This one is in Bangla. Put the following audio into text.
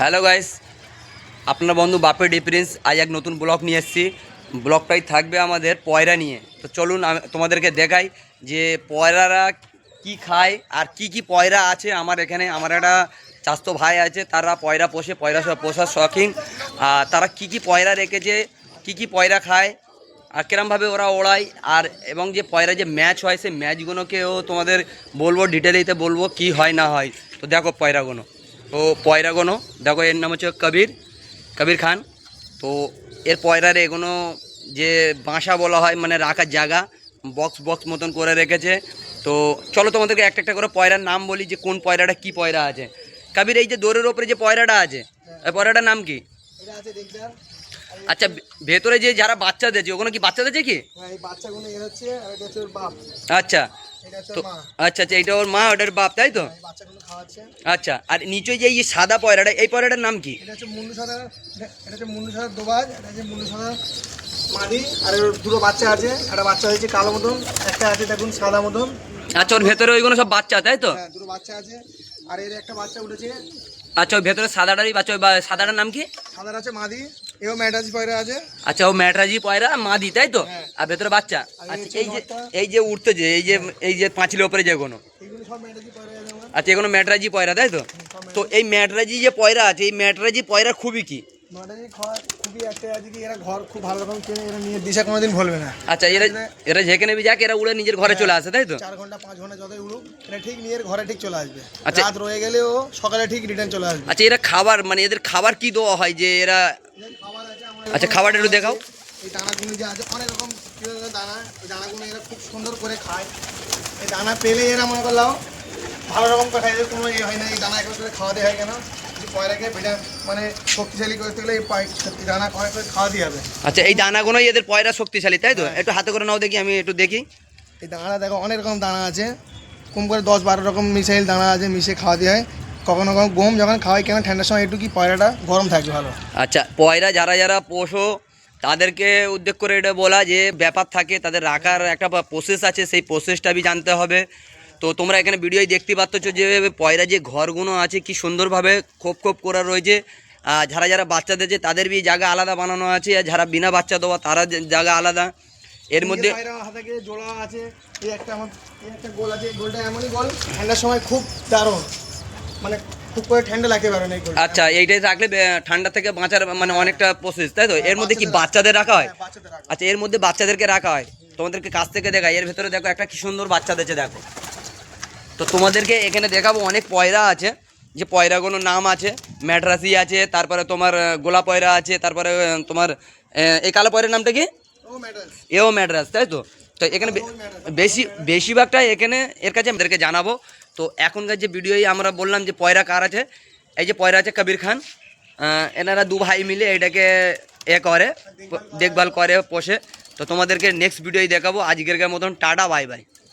হ্যালো গাইস, আপনার বন্ধু বাপের ডিফারেন্স আজ এক নতুন ব্লগ নিয়ে এসেছি। ব্লগটাই থাকবে আমাদের পয়রা নিয়ে। তো চলুন আমি তোমাদেরকে দেখাই যে পয়রারা কি খায় আর কি কি পয়রা আছে আমার এখানে। আমার একটা চাস্তো ভাই আছে, তারা পয়রা পোষে, পয়রা পোষার শখিন। আর তারা কি কি পয়রা রেখেছে, কি কি পয়রা খায় আর কিরমভাবে ওরা ওড়ায়, আর এবং যে পয়রা যে ম্যাচ হয় সেই ম্যাচগুলোকেও তোমাদের বলবো, ডিটেলেইতে বলবো কি হয় না হয়। তো দেখো পয়রাগুলো, তো পয়রাগুলো দেখো, এর নাম হচ্ছে কবির কবির খান। তো এর পয়রার এগুলো যে বাসা বলা হয়, মানে রাখার জায়গা, বক্স বক্স মতন করে রেখেছে। তো চলো তোমাদেরকে একটা একটা করে পয়রার নাম বলি যে কোন পয়রাটা কি পয়রা আছে। কবির, এই যে দৌড়ের ওপরে যে পয়রাটা আছে, এই পয়রাটার নাম কি? আচ্ছা, ভেতরে যে যারা বাচ্চা দিয়েছে ওগুলো কি বাচ্চা দিয়েছে কি? আচ্ছা, তো আচ্ছা আচ্ছা, এইটা ওর মা, ওটার বাপ, তাই তো? আচ্ছা, আর নিচে যে এই সাদা পয়রাটা, এই পয়রাটার নাম কি? এটা হচ্ছে মুন্ডু সাদা, এটা হচ্ছে মুন্ডু সাদা দোবাজ, এটা হচ্ছে মুন্ডু সাদা মাদি। আর ওর দুটো বাচ্চা আছে, একটা বাচ্চা হয়েছে কালো মতন, একটা আছে দেখুন সাদা মতন। আচ্ছা, ওর ভেতরে ওইগুলো সব বাচ্চা, তাই তো? হ্যাঁ, দুটো বাচ্চা আছে। আর এর একটা বাচ্চা উঠেছে। আচ্ছা, ওই ভেতরে সাদাটারই বাচ্চা, ওই সাদাটার নাম কি? সাদার আছে মাদি, এও ম্যাডাজি পয়রা আছে। আচ্ছা, ও ম্যাটরাজি পয়রা মাদি, তাই তো? হ্যাঁ। আর ভেতরে বাচ্চা। আর আচ্ছা, হচ্ছে এই যে নটটা। এই যে উঠতেছে, এই যে পাঁচিলের ওপরে যেগুলো, এগুলো সব ম্যাডাজি পয়রা আছে আমার। আচ্ছা, এগুলো ম্যাটরাজি পয়রা, তাই তো? তো এই ম্যাটরাজি যে পয়রা আছে, এই ম্যাটরাজি পয়রা খুবই কি? ম্যাডাজি খাওয়া খুবই একটা আছে কি, এরা ঘর খুব ভালো রকম চেনে, এরা নিয়ে দিশা কোনোদিন ভুলবে না। আচ্ছা, এরা এরা যেখানে যাক এরা উড়ে নিজের ঘরে চলে আসে, তাই তো? 4 ঘন্টা 5 ঘন্টা যতই উড়ুক, এরা ঠিক নিজের ঘরে ঠিক চলে আসবে। আচ্ছা। রাত রয়ে গেলেও সকালে ঠিক রিটার্ন চলে আসবে। আচ্ছা, এরা খাবার, মানে এদের খাবার কি দেওয়া হয় যে এরা? এদের খাবার আছে আমার। আচ্ছা, খাবারটা একটু দেখাও। এই দানাগুলো যে আছে অনেক রকম দানা, এই দানাগুলো এরা খুব সুন্দর করে খায়। এই দানা পেলে এরা মনে করলাম ভালো রকম কথা, এদের কোনো ইয়ে হয় না। এই দানা একবার করে খাওয়াতে হয় কেন, যে পয়রাকে বেটা মানে শক্তিশালী করতে গেলে এই দানা করে করে খাওয়াতে হবে। আচ্ছা, এই দানাগুলোই এদের পয়রা শক্তিশালী, তাই তো? একটু হাতে করে নাও দেখি, আমি একটু দেখি। এই দানা দেখো অনেক রকম দানা আছে, কম করে 10-12 রকম মিসাইল দানা আছে, মিশে খাওয়াতে হয়। কখনো কখনো গম যখন খাওয়াই কেন ঠান্ডার সময় একটু কি পয়রাটা গরম থাকবে ভালো। আচ্ছা, পয়রা যারা যারা পোষো তাদেরকে উদ্যোগ করে এটা বলা যে ব্যাপার থাকে, তাদের রাখার একটা প্রসেস আছে, সেই প্রসেসটা আমি জানতে হবে। তো তোমরা এখানে ভিডিওয় দেখতে পাচ্ছ যে পয়রা যে ঘরগুলো আছে কি সুন্দরভাবে খোপ খোপ করা রয়েছে। আর যারা যারা বাচ্চা দিয়েছে তাদের বি জায়গা আলাদা বানানো আছে, আর যারা বিনা বাচ্চা দেওয়া তারা জায়গা আলাদা। এর মধ্যে পয়রা হাতে জোড়া আছে, এই একটা আমার এই একটা গোল আছে, এই গোলটা এমনই গোল ঠান্ডার সময় খুব দারুণ, মানে খুব করে ঠান্ডা লাগতে পারে না এই গোলটা। আচ্ছা, এইটাই রাখলে ঠান্ডা থেকে বাঁচার মানে অনেকটা প্রসেস, তাই তো? এর মধ্যে কি বাচ্চাদের রাখা হয়? হ্যাঁ, বাচ্চাদের রাখা। আচ্ছা, এর মধ্যে বাচ্চাদেরকে রাখা হয়। তোমাদেরকে কাছ থেকে দেখাই, এর ভেতরে দেখো একটা কি সুন্দর বাচ্চা দিয়েছে, দেখো। তো তোমাদেরকে এখানে দেখাবো অনেক পয়রা আছে, যে পয়রাগুলোর নাম আছে। ম্যাড্রাসি আছে, তারপরে তোমার গোলা পয়রা আছে, তারপরে তোমার এই কালো পয়রার নামটা কি? ও ম্যাডাম, এও ম্যাড্রাস, তাই তো? তো এখানে বেশিরভাগটাই এখানে এর কাছে আমাদেরকে জানাবো। তো এখনকার যে ভিডিওই আমরা বললাম যে পয়রা কার আছে, এই যে পয়রা আছে কবির খান। এনারা দু ভাই মিলে এটাকে করে, দেখভাল করে, পোষে। তো তোমাদেরকে নেক্সট ভিডিওই দেখাবো। আজকের মতন টাটা, বাই বাই।